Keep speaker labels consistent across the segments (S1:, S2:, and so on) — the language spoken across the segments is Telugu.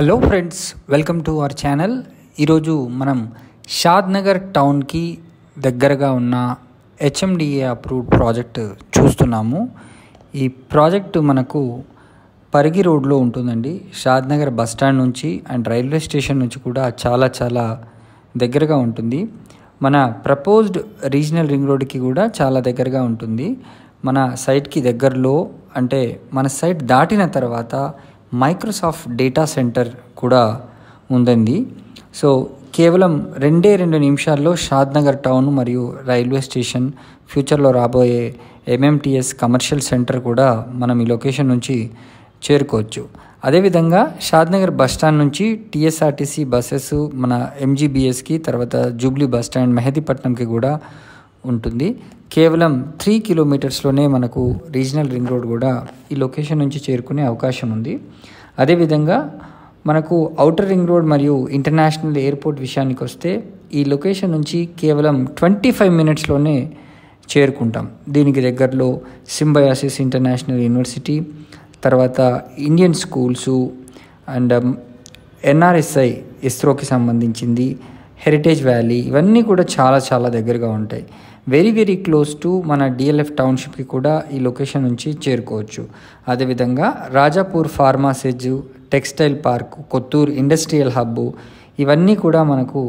S1: Hello friends, welcome to our channel. ఈరోజు మనం షాద్నగర్ టౌన్కి దగ్గరగా ఉన్న హెచ్ఎండిఏ అప్రూవ్డ్ ప్రాజెక్ట్ చూస్తున్నాము. ఈ ప్రాజెక్టు మనకు పరిగి రోడ్లో ఉంటుందండి. షాద్నగర్ బస్ స్టాండ్ నుంచి అండ్ రైల్వే స్టేషన్ నుంచి కూడా చాలా దగ్గరగా ఉంటుంది. మన ప్రపోజ్డ్ రీజనల్ రింగ్ రోడ్కి కూడా చాలా దగ్గరగా ఉంటుంది. మన సైట్కి దగ్గరలో అంటే మన సైట్ దాటిన తర్వాత మైక్రోసాఫ్ట్ డేటా సెంటర్ కూడా ఉందండి. సో కేవలం 2 నిమిషాల్లో షాద్నగర్ టౌన్ మరియు రైల్వే స్టేషన్, ఫ్యూచర్లో రాబోయే ఎంఎంటీఎస్ కమర్షియల్ సెంటర్ కూడా మనం ఈ లొకేషన్ నుంచి చేరుకోవచ్చు. అదేవిధంగా షాద్నగర్ బస్ స్టాండ్ నుంచి టీఎస్ఆర్టీసీ బస్సెస్ మన ఎంజీబీఎస్కి, తర్వాత జూబ్లీ బస్ స్టాండ్ మెహదీపట్నంకి కూడా ఉంటుంది. కేవలం 3 కిలోమీటర్స్లోనే మనకు రీజనల్ రింగ్ రోడ్ కూడా ఈ లొకేషన్ నుంచి చేరుకునే అవకాశం ఉంది. అదేవిధంగా మనకు ఔటర్ రింగ్ రోడ్ మరియు ఇంటర్నేషనల్ ఎయిర్పోర్ట్ విషయానికి వస్తే ఈ లొకేషన్ నుంచి కేవలం 25 మినిట్స్లోనే చేరుకుంటాం. దీనికి దగ్గరలో సింబయాసిస్ ఇంటర్నేషనల్ యూనివర్సిటీ, తర్వాత ఇండియన్ స్కూల్సు అండ్ ఎన్ఆర్ఎస్ఐ ఇస్రోకి సంబంధించింది, హెరిటేజ్ వ్యాలీ, ఇవన్నీ కూడా చాలా దగ్గరగా ఉంటాయి. వెరీ క్లోజ్ టు మన డిఎల్ఎఫ్ టౌన్షిప్కి కూడా ఈ లొకేషన్ నుంచి చేరుకోవచ్చు. అదేవిధంగా Rajapur pharma SEZ, textile park, Kothur industrial hub, ఇవన్నీ కూడా మనకు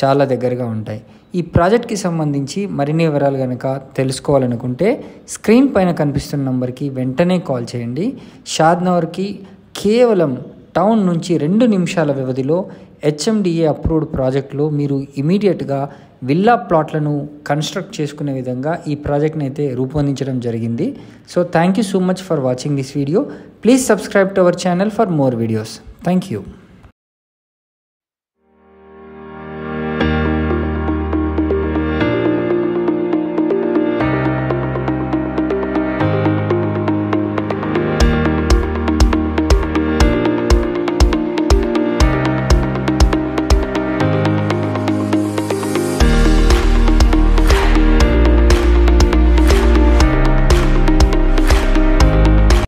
S1: చాలా దగ్గరగా ఉంటాయి. ఈ ప్రాజెక్ట్కి సంబంధించి మరిన్ని వివరాలు కనుక తెలుసుకోవాలనుకుంటే స్క్రీన్ పైన కనిపిస్తున్న నంబర్కి వెంటనే కాల్ చేయండి. షాద్నగర్కి కేవలం టౌన్ నుంచి 2 నిమిషాల వ్యవధిలో హెచ్ఎండిఏ అప్రూవ్డ్ ప్రాజెక్టులో మీరు ఇమీడియట్గా విల్లా ప్లాట్లను కన్స్ట్రక్ట్ చేసుకునే విధంగా ఈ ప్రాజెక్ట్ని అయితే రూపొందించడం జరిగింది. So thank you so much for watching this video. Please subscribe to our channel for more videos. Thank you.